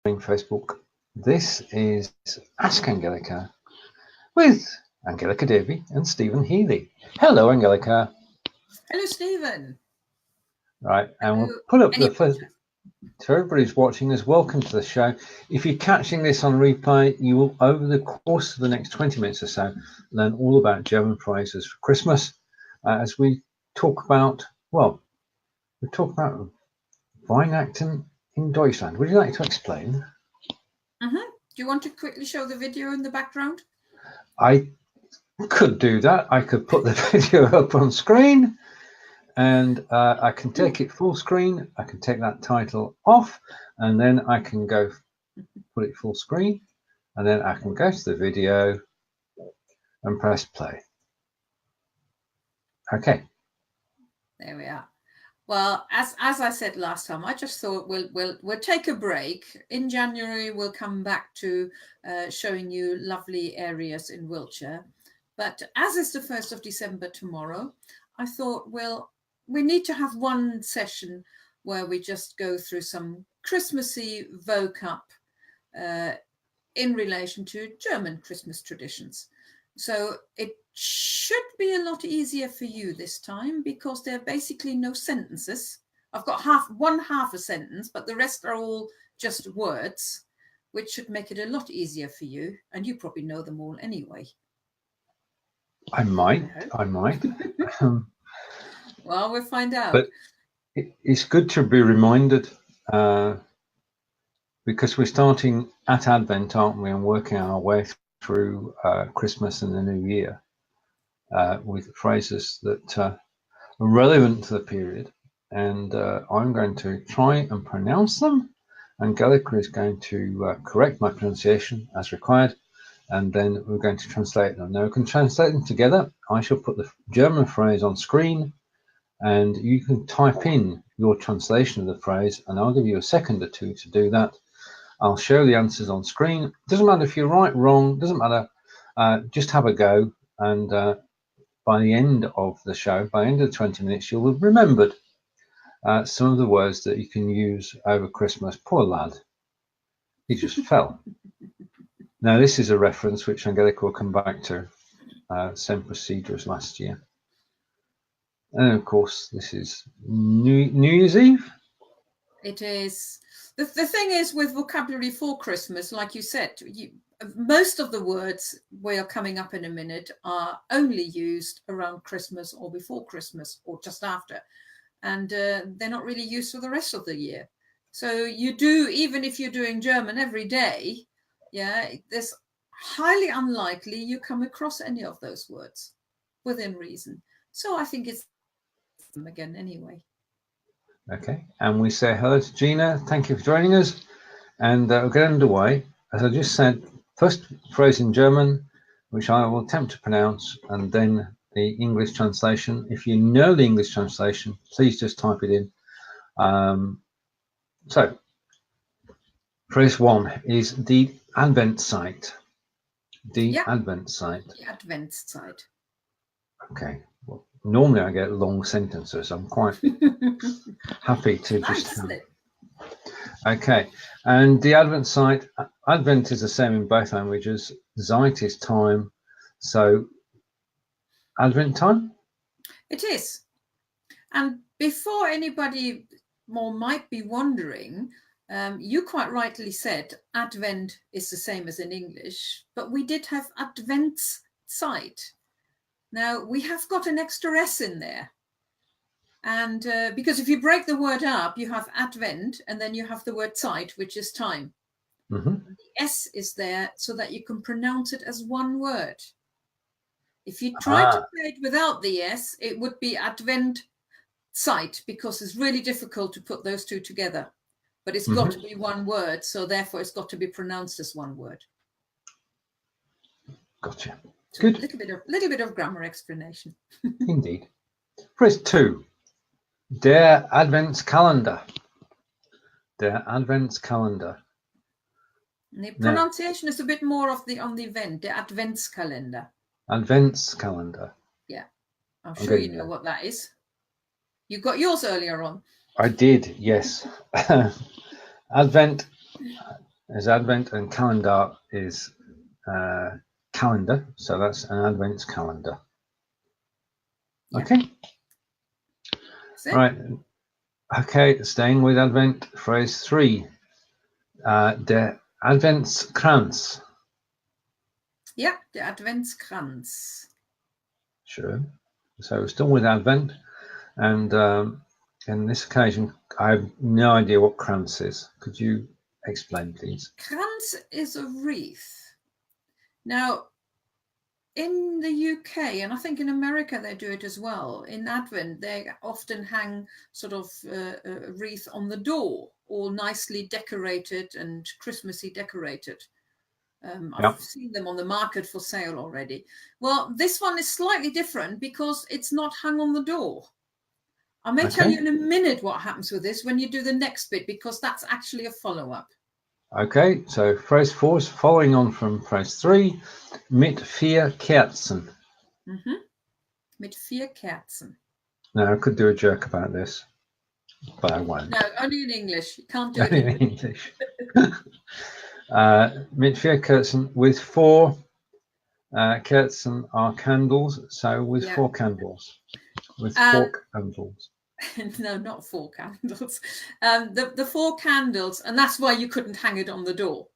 Facebook. This is Ask Angelika with Angelika Davey and Stephen Healy. Hello, Angelika. Hello, Stephen. Right, and we'll put up the first. To everybody who's watching us, welcome to the show. If you're catching this on replay, you will, over the course of the next 20 minutes or so, learn all about German phrases for Christmas as we talk about, well, we talk about Weihnachten in Deutschland. Would you like to explain? Do you want to quickly show the video in the background? I could do that. I could put the video up on screen. And I can take it full screen. I can take that title off, and then I can go put it full screen, and then I can go to the video and press play. Okay. There we are. Well, as I said last time, I just thought we'll take a break. In January, we'll come back to showing you lovely areas in Wiltshire. But as is the 1st of December tomorrow, I thought, well, we need to have one session where we just go through some Christmassy vocab in relation to German Christmas traditions. So it should be a lot easier for you this time because there are basically no sentences. I've got one half a sentence, but the rest are all just words, which should make it a lot easier for you. And you probably know them all anyway. I might. Well, we'll find out. But it's good to be reminded because we're starting at Advent, aren't we, and working our way through Christmas and the New Year with phrases that are relevant to the period. And I'm going to try and pronounce them. Angelika is going to correct my pronunciation as required. And then we're going to translate them. Now we can translate them together. I shall put the German phrase on screen, and you can type in your translation of the phrase, and I'll give you a second or two to do that. I'll show the answers on screen. Doesn't matter if you're right, wrong, doesn't matter. Just have a go, and by the end of the show, by the end of the 20 minutes, you'll have remembered some of the words that you can use over Christmas. Poor lad, he just fell. Now, this is a reference which Angelika will come back to, same procedure as last year. And of course, this is New Year's Eve. It is. The thing is with vocabulary for Christmas, like you said, most of the words we are coming up in a minute are only used around Christmas or before Christmas or just after. And they're not really used for the rest of the year. So you do, even if you're doing German every day, there's highly unlikely you come across any of those words within reason. So I think it's them again anyway. Okay, and we say hello to Gina. Thank you for joining us, and we'll get underway. As I just said, first phrase in German, which I will attempt to pronounce, and then the English translation. If you know the English translation, please just type it in. So, phrase 1 is the Adventszeit. Adventszeit. The Adventszeit. Okay. Well, normally I get long sentences. I'm quite happy to just. Okay, and the Adventszeit. Advent is the same in both languages. Zeit is time, so Advent time. It is, and before anybody more might be wondering, you quite rightly said Advent is the same as in English, but we did have Adventszeit. Now, we have got an extra S in there. And because if you break the word up, you have Advent, and then you have the word Zeit, which is time. The S is there so that you can pronounce it as one word. If you try to play it without the S, it would be Adventzeit, because it's really difficult to put those two together. But it's got to be one word, so therefore it's got to be pronounced as one word. Gotcha. So good. A little bit of grammar explanation. Indeed. Phrase 2. Der Adventskalender. Der Adventskalender. The pronunciation is a bit more of on the event. Der Adventskalender. Adventskalender. Yeah, I'm sure you know what that is. You got yours earlier on. I did, yes. Advent as Advent, and calendar is calendar, so that's an Adventskalender. Yeah. Okay. So, Right. Okay, staying with Advent, phrase 3. Der Adventskranz. yeah, the Adventskranz. Sure. So still with Advent, and in this occasion, I have no idea what kranz is. Could you explain, please? Kranz is a wreath. Now, in the UK, and I think in America they do it as well, in Advent they often hang sort of a wreath on the door, all nicely decorated and Christmassy decorated. I've seen them on the market for sale already. Well, this one is slightly different because it's not hung on the door. I may tell you in a minute what happens with this when you do the next bit, because that's actually a follow-up. Okay, so phrase 4 is following on from phrase 3. Mit vier Kerzen. Mit vier Kerzen. Now, I could do a joke about this, but I won't. No, only in English. You can't do it in English. Mit vier Kerzen, with 4 Kerzen are candles, so with 4 candles. With 4 candles. No, not 4 candles. The 4 candles, and that's why you couldn't hang it on the door.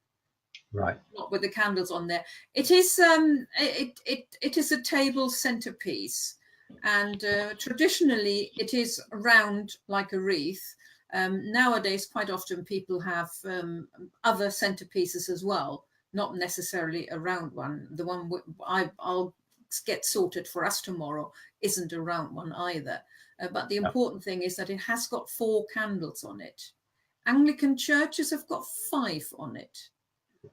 Right. Not with the candles on there. It is it is a table centerpiece, and traditionally it is round like a wreath. Nowadays, quite often people have other centerpieces as well, not necessarily a round one. The one I'll get sorted for us tomorrow isn't a round one either. But the important thing is that it has got 4 candles on it. Anglican churches have got 5 on it.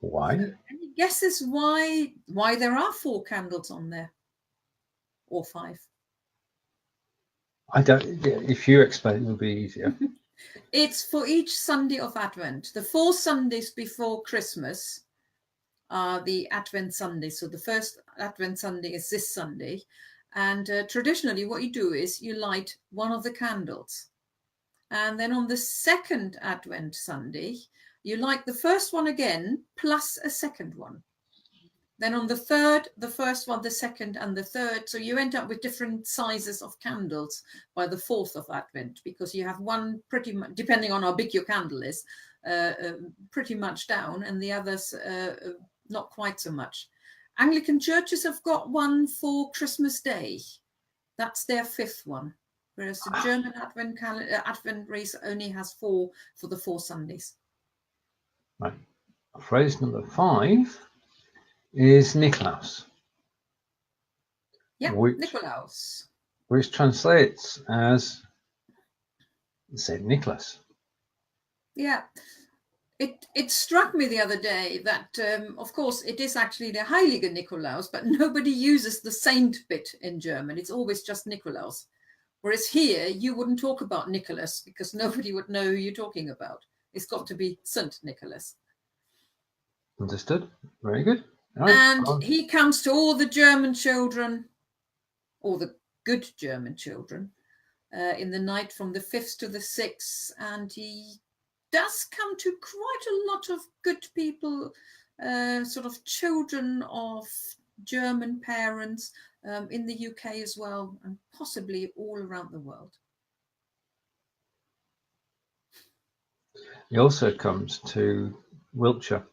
Why? Any guesses why there are 4 candles on there? Or 5? I don't. If you explain, it'll be easier. It's for each Sunday of Advent. The 4 Sundays before Christmas are the Advent Sundays. So the first Advent Sunday is this Sunday. And traditionally what you do is you light one of the candles. And then on the second Advent Sunday, you light the first one again, plus a second one. Then on the third, the first one, the second, and the third. So you end up with different sizes of candles by the 4th of Advent, because you have one pretty much, depending on how big your candle is, pretty much down, and the others not quite so much. Anglican churches have got one for Christmas Day. That's their 5th one. Whereas the German Advent wreath only has 4 for the 4 Sundays. Right. Phrase number 5 is Nikolaus. Yeah, Nikolaus. Which translates as St. Nicholas. Yeah. It struck me the other day that, of course, it is actually the Heilige Nikolaus, but nobody uses the saint bit in German. It's always just Nikolaus. Whereas here, you wouldn't talk about Nicholas because nobody would know who you're talking about. It's got to be St. Nicholas. Understood. Very good. Right, and he comes to all the German children, or the good German children, in the night from the 5th to the 6th, and he does come to quite a lot of good people, sort of children of German parents in the UK as well, and possibly all around the world. He also comes to Wiltshire,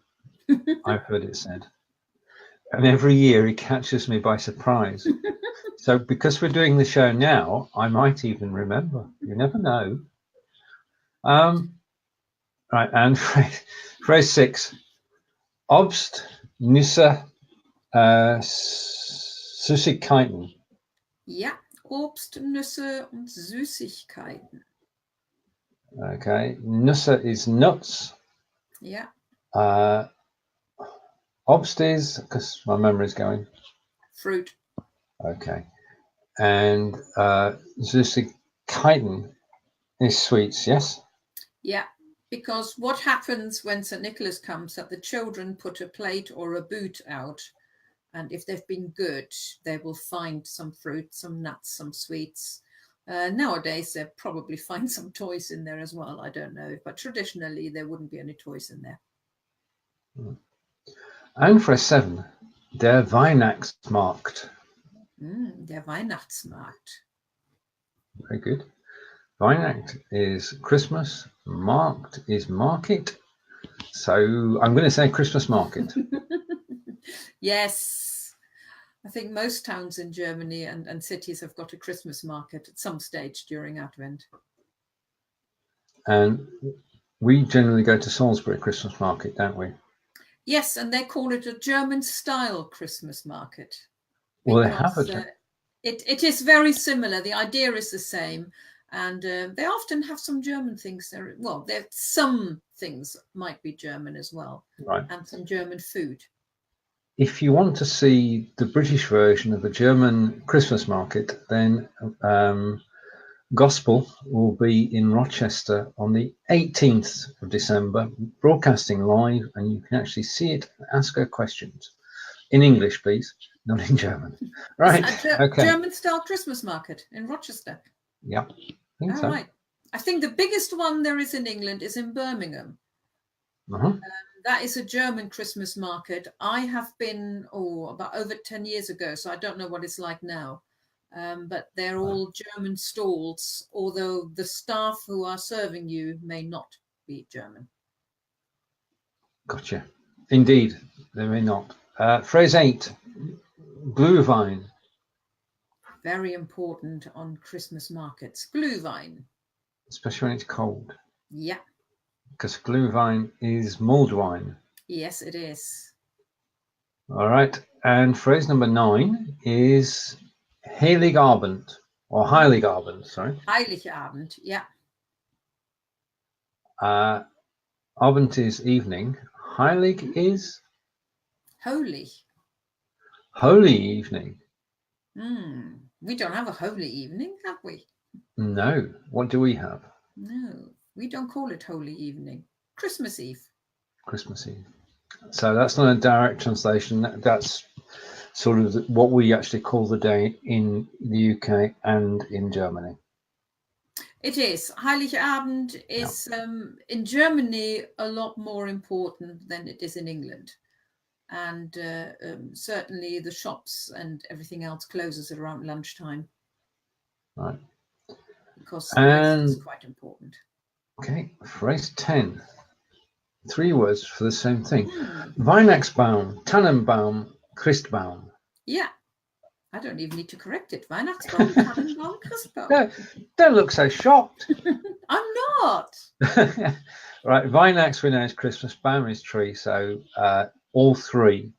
I've heard it said. And every year he catches me by surprise. So because we're doing the show now, I might even remember. You never know. Right, and phrase 6. Obst, Nüsse, Süßigkeiten. Ja, Obst, Nüsse und Süßigkeiten. Okay, Nüsse is nuts. Yeah. Obst is, because my memory's going. Fruit. Okay. And Süßigkeiten is sweets, yes? Yeah, because what happens when St. Nicholas comes, that the children put a plate or a boot out, and if they've been good, they will find some fruit, some nuts, some sweets. Nowadays, they'll probably find some toys in there as well. I don't know, but traditionally, there wouldn't be any toys in there. And phrase 7, der Weihnachtsmarkt. Der Weihnachtsmarkt. Very good. Weihnacht is Christmas, markt is market. So I'm going to say Christmas market. Yes. I think most towns in Germany and cities have got a Christmas market at some stage during Advent. And we generally go to Salisbury Christmas market, don't we? Yes, and they call it a German-style Christmas market. Well, they have it is very similar. The idea is the same. And they often have some German things there. Well, some things might be German as well, right? And some German food. If you want to see the British version of the German Christmas market, then Gospel will be in Rochester on the 18th of December, broadcasting live, and you can actually see it and ask her questions. In English, please, not in German. Right, okay. German-style Christmas market in Rochester. Yeah, I think so. Right. I think the biggest one there is in England is in Birmingham. That is a German Christmas market. I have been about over 10 years ago, so I don't know what it's like now. But they're all German stalls, although the staff who are serving you may not be German. Gotcha. Indeed, they may not. Phrase 8, Glühwein. Very important on Christmas markets. Glühwein. Especially when it's cold. Yeah. Because Glühwein is mulled wine. Yes, it is. All right. And phrase number 9 is Heiligabend. Or Heiligabend, sorry. Heiligabend, yeah. Abend is evening. Heilig is? Holy. Holy evening. We don't have a holy evening, have we? No. What do we have? No, we don't call it holy evening. Christmas Eve. Christmas Eve. So that's not a direct translation. That's sort of what we actually call the day in the UK and in Germany. It is. Heiligabend is in Germany a lot more important than it is in England. And certainly the shops and everything else closes around lunchtime. Right. Because it's quite important. Okay, phrase 10. 3 words for the same thing. Weihnachtsbaum, Tannenbaum, Christbaum. Yeah. I don't even need to correct it. Weihnachtsbaum, Tannenbaum, Christbaum. No, don't look so shocked. I'm not. Right, Weihnachts we know is Christmas, Baum is tree, so all 3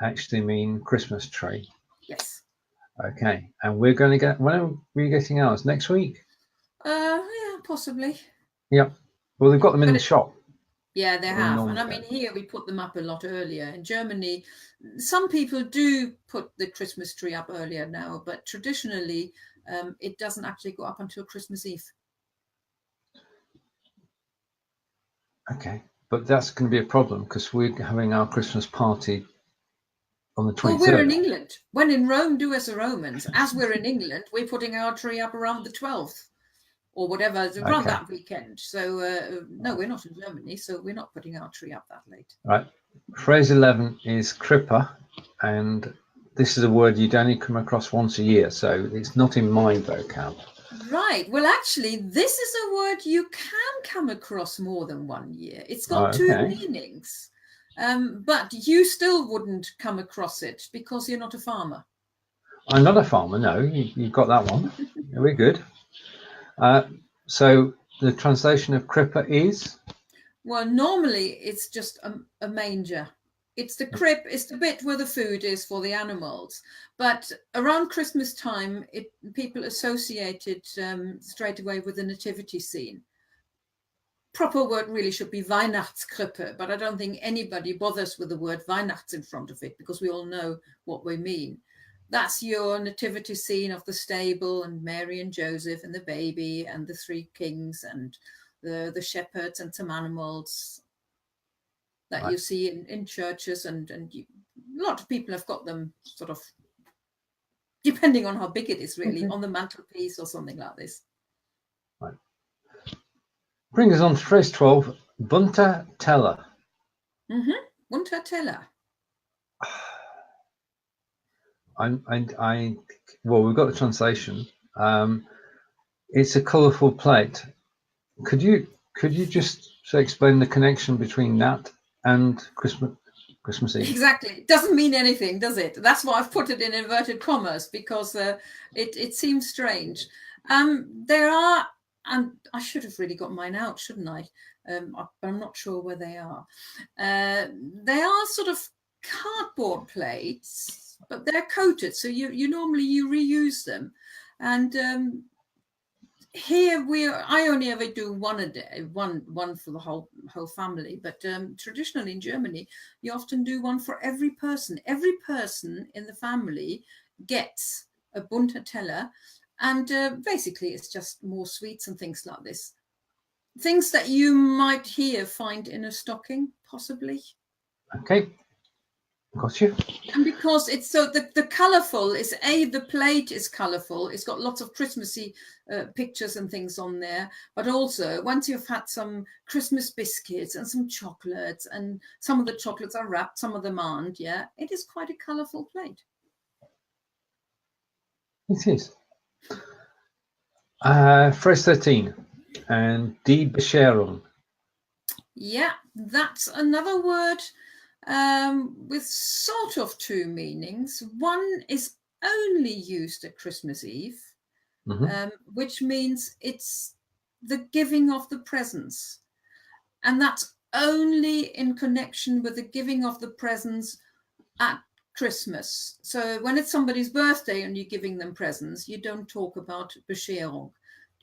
actually mean Christmas tree. Yes. Okay, and we're going to get, when are we getting ours? Next week? Yeah, possibly. Yep. Well, they've got them in the shop. Yeah, they have. And I mean, here we put them up a lot earlier. In Germany, some people do put the Christmas tree up earlier now, but traditionally, it doesn't actually go up until Christmas Eve. Okay, but that's going to be a problem because we're having our Christmas party on the 23rd. Well, we're in England. When in Rome, do as the Romans. As we're in England, we're putting our tree up around the 12th. Or whatever, around that weekend. So, no, we're not in Germany, so we're not putting our tree up that late. Right. Phrase 11 is Krippe, and this is a word you'd only come across once a year, so it's not in my vocab. Right. Well, actually, this is a word you can come across more than one year. It's got 2 meanings, but you still wouldn't come across it because you're not a farmer. I'm not a farmer, no. You've got that one. Very good. So the translation of Krippe is? Well, normally it's just a manger. It's the crib, it's the bit where the food is for the animals. But around Christmas time, people associate it straight away with the nativity scene. Proper word really should be Weihnachtskrippe, but I don't think anybody bothers with the word Weihnachts in front of it because we all know what we mean. That's your nativity scene of the stable and Mary and Joseph and the baby and the 3 kings and the shepherds and some animals that you see in churches. And a lot of people have got them sort of, depending on how big it is really, on the mantelpiece or something like this. Right. Bring us on to phrase 12, bunter Teller. Bunter Teller. Well, we've got the translation. It's a colourful plate. Could you just explain the connection between that and Christmas Eve? Exactly. It doesn't mean anything, does it? That's why I've put it in inverted commas, because it seems strange. There are, and I should have really got mine out, shouldn't I? But I'm not sure where they are. They are sort of cardboard plates, but they're coated, so you normally reuse them. And here I only ever do one a day, one for the whole family. But traditionally in Germany, you often do one for every person. Every person in the family gets a bunter Teller, and basically it's just more sweets and things like this. Things that you might find in a stocking, possibly. Okay. Got you. And because it's so the colourful is the plate is colourful. It's got lots of Christmassy pictures and things on there. But also, once you've had some Christmas biscuits and some chocolates, and some of the chocolates are wrapped, some of them aren't. Yeah, it is quite a colourful plate. It is. Phrase 13, and die Bescherung. Yeah, that's another word. With sort of two meanings. One is only used at Christmas Eve, which means it's the giving of the presents. And that's only in connection with the giving of the presents at Christmas. So when it's somebody's birthday and you're giving them presents, you don't talk about Bescherung.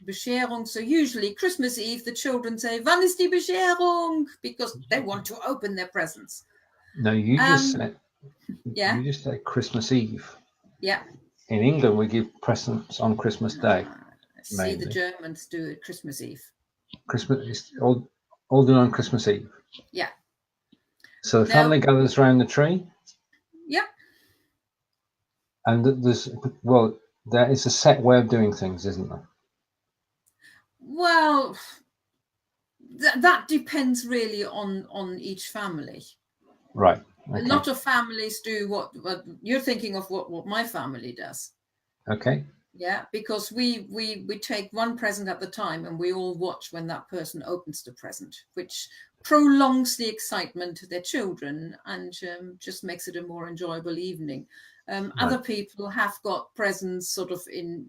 Bescherung. So usually Christmas Eve, the children say, "Wann ist die Bescherung?" because they want to open their presents. No, you just said. Yeah. You just said Christmas Eve. Yeah. In England, we give presents on Christmas Day. See, the Germans do it Christmas Eve. Christmas is all done on Christmas Eve. Yeah. So the family gathers around the tree. Yep. And there is a set way of doing things, isn't there? Well, that depends really on each family. Right. Okay. A lot of families do what you're thinking of, what my family does. Okay. Yeah, because we take one present at the time, and we all watch when that person opens the present, which prolongs the excitement to their children and just makes it a more enjoyable evening. Right. Other people have got presents sort of in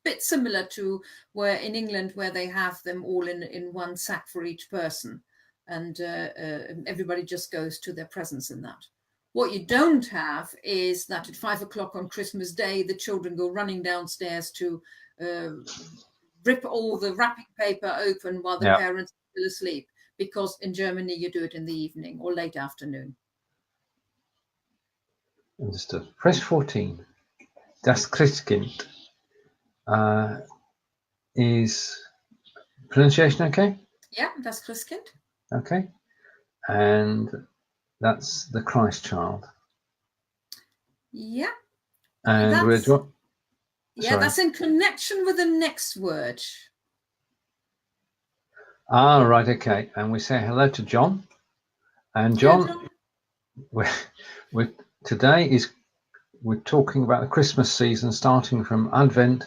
bit similar to where in England, where they have them all in one sack for each person. And everybody just goes to their presents in that. What you don't have is that at 5 o'clock on Christmas Day, the children go running downstairs to rip all the wrapping paper open while the parents are still asleep. Because in Germany, you do it in the evening or late afternoon. Understood. Phrase 14. Das Christkind. Is pronunciation okay? Yeah, das Christkind. Okay, and that's the Christ child. Yeah. And that's in connection with the next word. Ah, right, okay. And we say hello to John. And John, today we're talking about the Christmas season, starting from Advent,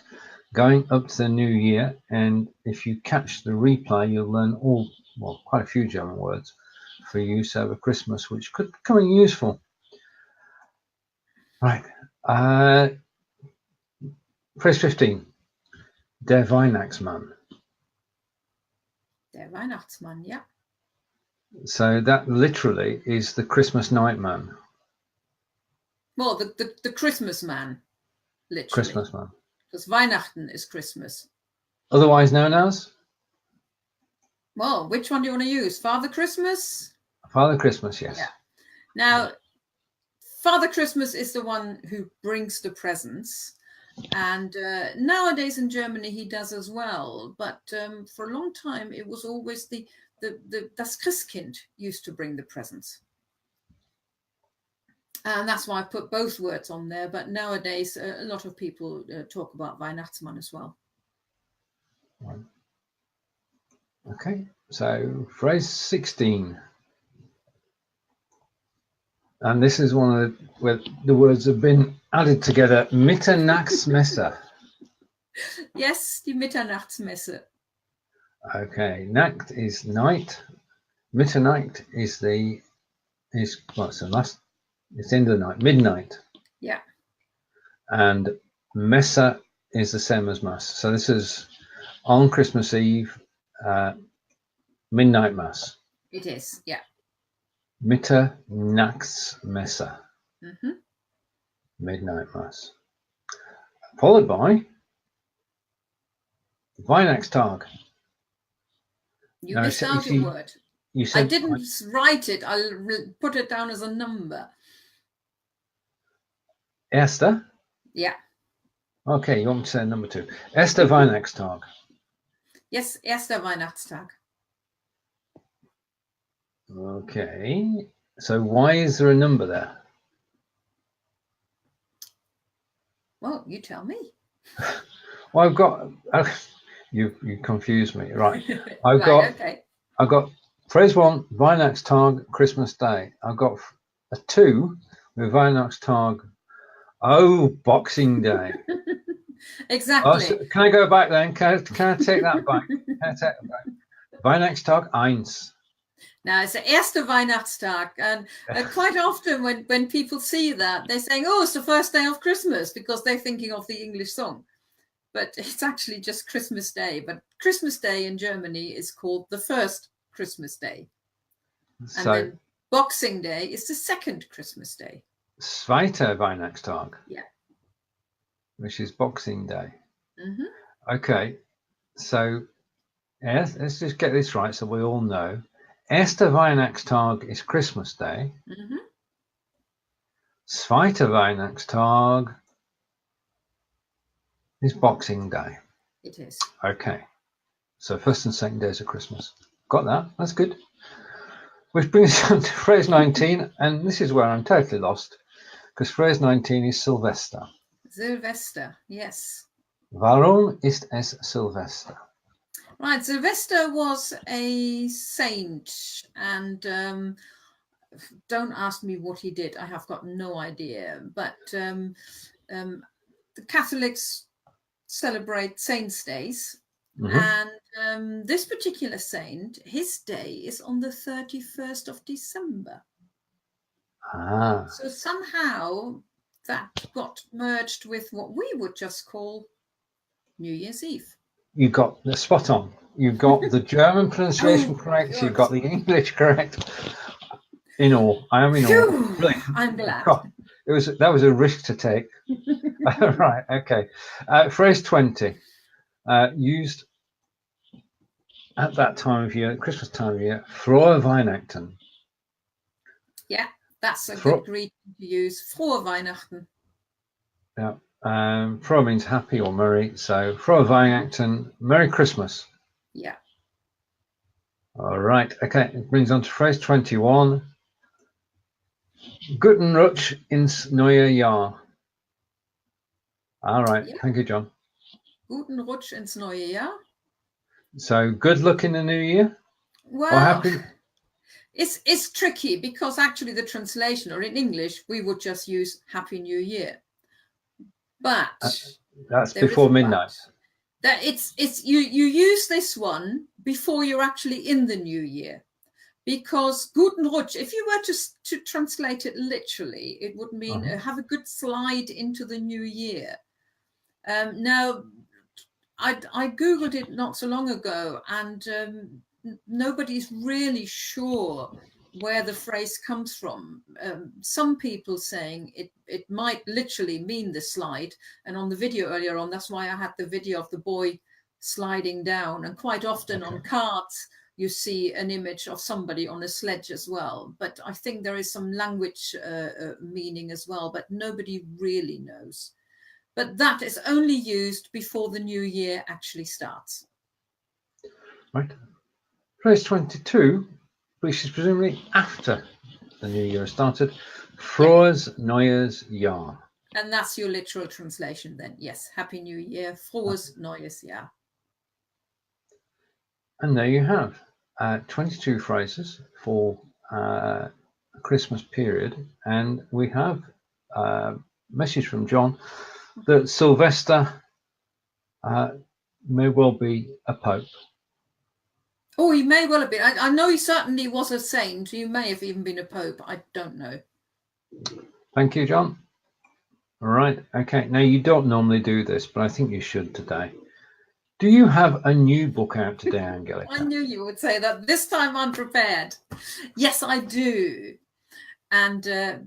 going up to the New Year. And if you catch the replay, you'll learn quite a few German words for use over Christmas, which could become useful. Right. Phrase 15. Der Weihnachtsmann. Der Weihnachtsmann, yeah. So that literally is the Christmas night man. Well, the Christmas man, literally. Christmas man. Because Weihnachten is Christmas. Otherwise known as? Well, which one do you want to use? Father Christmas? Father Christmas, yes. Yeah. Now, Father Christmas is the one who brings the presents. And nowadays in Germany, he does as well. But for a long time, it was always das Christkind used to bring the presents. And that's why I put both words on there. But nowadays, a lot of people talk about Weihnachtsmann as well. Right. Okay, so phrase 16. And this is one of where the words have been added together. Mitternachtsmesse. Yes, die Mitternachtsmesse. Okay, Nacht is night. Mitternacht is it's the end of the night, midnight. Yeah. And Messe is the same as Mass. So this is on Christmas Eve, midnight Mass. It is, yeah. Mitternachtsmesse. Mm-hmm. Midnight Mass. Followed by Weihnachtstag. You missed out a word. You said, I didn't write it. I'll put it down as a number. Erster? Yeah. Okay, you want me to say number 2. Erster Weihnachtstag. Yes, erster Weihnachtstag. Okay, so why is there a number there? Well, you tell me. Well, I've got you confused me, right? I've got phrase 1, Weihnachtstag, Christmas Day. I've got a 2 with Weihnachtstag. Oh, Boxing Day. Exactly. Oh, so can I go back then? Can I take that back? Can I take that back? Weihnachtstag 1. Now, it's the erste Weihnachtstag. And quite often when people see that, they're saying, oh, it's the first day of Christmas, because they're thinking of the English song. But it's actually just Christmas Day. But Christmas Day in Germany is called the first Christmas Day. And then Boxing Day is the second Christmas Day. Zweiter Weihnachtstag. Yeah. Which is Boxing Day. Mm-hmm. Okay, so let's just get this right so we all know. Erster Weihnachtstag is Christmas Day. Mm-hmm. Zweiter Weihnachtstag is Boxing Day. It is. Okay, so first and second days of Christmas. Got that? That's good. Which brings us on to phrase 19, and this is where I'm totally lost, because phrase 19 is Silvester. Silvester, yes. Warum ist es Silvester? Right, Sylvester was a saint, and don't ask me what he did. I have got no idea. But the Catholics celebrate saints' days, Mm-hmm. and this particular saint, his day is on the 31st of December. Ah. So somehow that got merged with what we would just call New Year's Eve. You got the spot on. You got the German pronunciation correct. You got the English correct. In all, I am in all. Brilliant. I'm glad. God, that was a risk to take. Right. Okay. Phrase 20. Used at that time of year, Christmas time of year. Frohe Weihnachten. Yeah, that's a good greeting to use. Frohe Weihnachten. Yeah. Frohe means happy or merry, so Frohe Weihnachten, Merry Christmas. Yeah. All right, okay, it brings on to phrase 21. Guten Rutsch ins neue Jahr. All right, yeah. Thank you, John. Guten Rutsch ins neue Jahr. So good luck in the new year? Well, or happy? It's tricky, because actually the translation, or in English, we would just use Happy New Year. But that's before midnight. That you use this one before you're actually in the new year, because Guten Rutsch, if you were to translate it literally, it would mean have a good slide into the new year. Now, I googled it not so long ago, and nobody's really sure where the phrase comes from. Some people saying it might literally mean the slide, and on the video earlier on, that's why I had the video of the boy sliding down, and quite often on cards you see an image of somebody on a sledge as well. But I think there is some language meaning as well, but nobody really knows. But that is only used before the new year actually starts. Right. Phrase 22, which is presumably after the new year started. Frohes Neues Jahr. And that's your literal translation then. Yes, Happy New Year, Frohes Neues Jahr. And there you have 22 phrases for Christmas period, and we have a message from John that Sylvester may well be a pope. Oh, he may well have been. I know he certainly was a saint. He may have even been a pope. I don't know. Thank you, John. All right. Okay. Now, you don't normally do this, but I think you should today. Do you have a new book out today, Angelika? I knew you would say that. This time I'm prepared. Yes, I do. And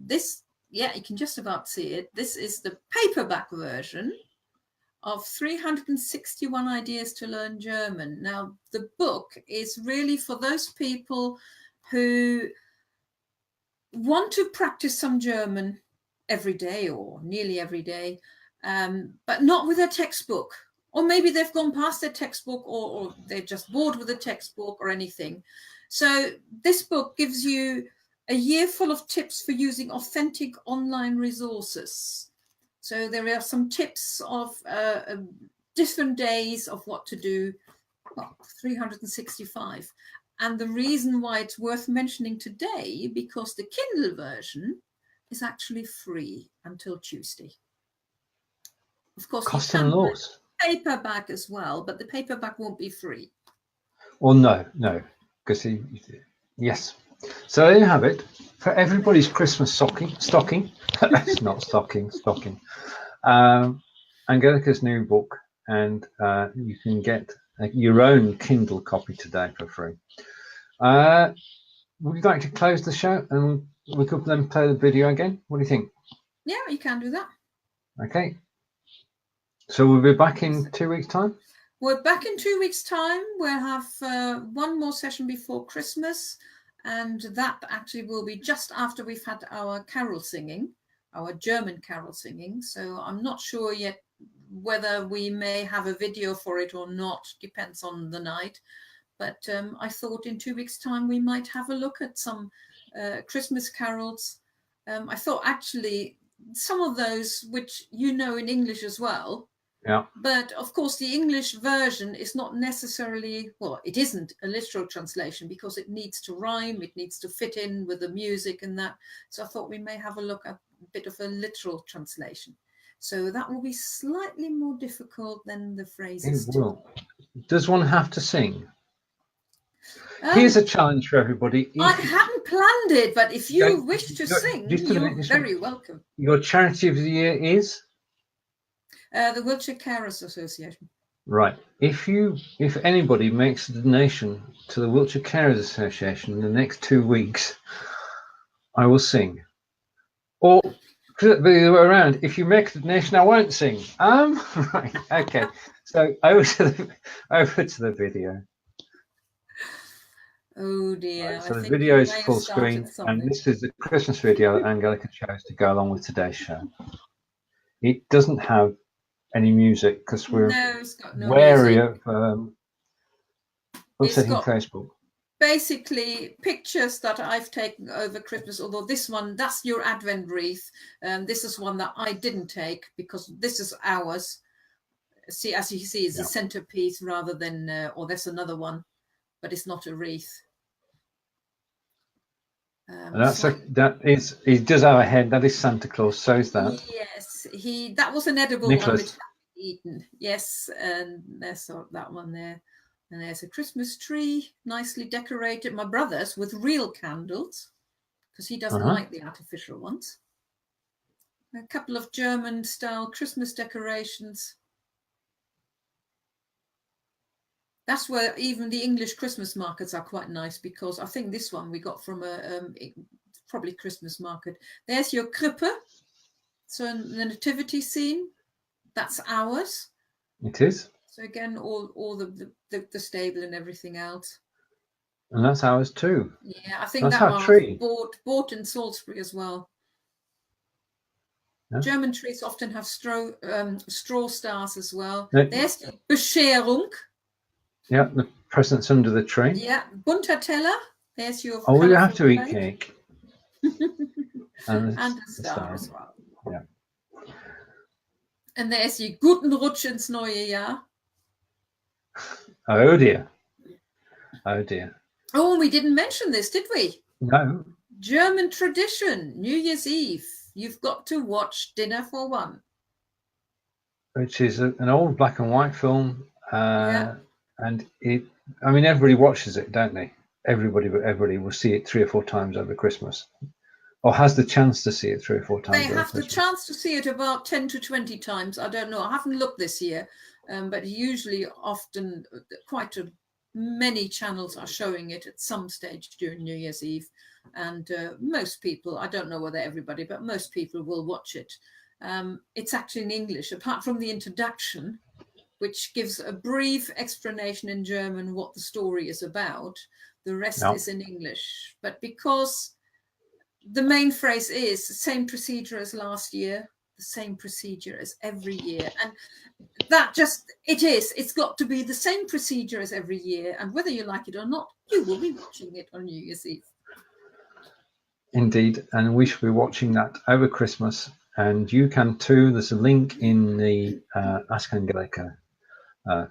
this, yeah, you can just about see it. This is the paperback version of 361 Ideas to Learn German. Now, the book is really for those people who want to practice some German every day or nearly every day, but not with a textbook. Or maybe they've gone past their textbook, or they're just bored with the textbook or anything. So this book gives you a year full of tips for using authentic online resources. So there are some tips of different days of what to do, well, 365. And the reason why it's worth mentioning today, because the Kindle version is actually free until Tuesday. Of course, Cost and laws. Paperback as well, but the paperback won't be free. Well, no, because yes. So there you have it for everybody's Christmas stocking. It's not stocking. Angelika's new book, and you can get your own Kindle copy today for free. Would you like to close the show and we could then play the video again? What do you think? Yeah, you can do that. Okay. So we'll be back in 2 weeks' time? We're back in 2 weeks' time. We'll have one more session before Christmas, and that actually will be just after we've had our carol singing, our German carol singing. So I'm not sure yet whether we may have a video for it or not, depends on the night. But I thought in 2 weeks' time we might have a look at some Christmas carols. I thought actually some of those which you know in English as well. Yeah. But of course, the English version is not necessarily, well, it isn't a literal translation because it needs to rhyme, it needs to fit in with the music and that. So I thought we may have a look at a bit of a literal translation. So that will be slightly more difficult than the phrases. It will. Does one have to sing? Here's a challenge for everybody. I hadn't planned it, but if you wish to sing, you're very welcome. Your charity of the year is? The Wiltshire Carers Association. Right. If anybody makes a donation to the Wiltshire Carers Association in the next 2 weeks, I will sing. Or the other way around, if you make a donation, I won't sing. Right. Okay. So over to the video. Oh dear. Right, so the video is full screen, and this is the Christmas video that Angelika chose to go along with today's show. It doesn't have any music because we're wary of upsetting Facebook. Basically, pictures that I've taken over Christmas, although this one, that's your Advent wreath. This is one that I didn't take because this is ours. See, as you see, it's a centerpiece rather than, or there's another one, but it's not a wreath. He does have a head. That is Santa Claus. So is that. Yes, that was an edible Nicholas. one which had been eaten. Yes, and there's that one there. And there's a Christmas tree, nicely decorated. My brother's with real candles, because he doesn't like the artificial ones. A couple of German-style Christmas decorations. That's where even the English Christmas markets are quite nice, because I think this one we got from a probably Christmas market. There's your Krippe, so the nativity scene. That's ours. It is. So again, all the stable and everything else. And that's ours too. Yeah, I think that's that one tree. was bought in Salisbury as well. Yeah. German trees often have straw stars as well. There's the Bescherung. Yeah, the presents under the tree. Yeah, bunter Teller. There's your. Oh, you have to eat cake. and the star as well. Yeah. And there's your Guten Rutsch ins neue Jahr. Oh dear. Oh dear. Oh, we didn't mention this, did we? No. German tradition, New Year's Eve. You've got to watch Dinner for One. Which is an old black and white film. Yeah. And I mean, everybody watches it, don't they? Everybody will see it 3 or 4 times over Christmas, or has the chance to see it 3 or 4 times. They have the chance to see it about 10 to 20 times. I don't know. I haven't looked this year, but usually, often, quite many channels are showing it at some stage during New Year's Eve, and most people, I don't know whether everybody, but most people will watch it. It's actually in English, apart from the introduction, which gives a brief explanation in German what the story is about. The rest is in English. But because the main phrase is the same procedure as last year, the same procedure as every year. And that it's got to be the same procedure as every year. And whether you like it or not, you will be watching it on New Year's Eve. Indeed. And we should be watching that over Christmas. And you can too. There's a link in the Ask Angelika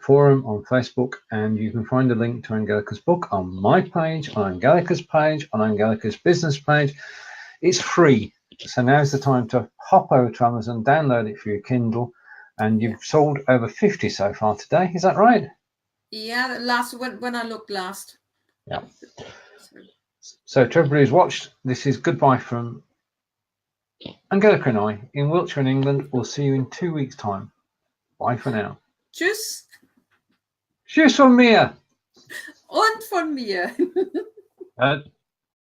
forum on Facebook, and you can find a link to Angelika's book on my page, on Angelika's page, on Angelika's business page. It's free, so now's the time to hop over to Amazon, download it for your Kindle, and you've sold over 50 so far today. Is that right? Yeah, when I looked last. Yeah. So to everybody who's watched, this is goodbye from Angelika and I in Wiltshire in England. We'll see you in 2 weeks' time. Bye for now. Tschüss. Tschüss von mir. Und von mir.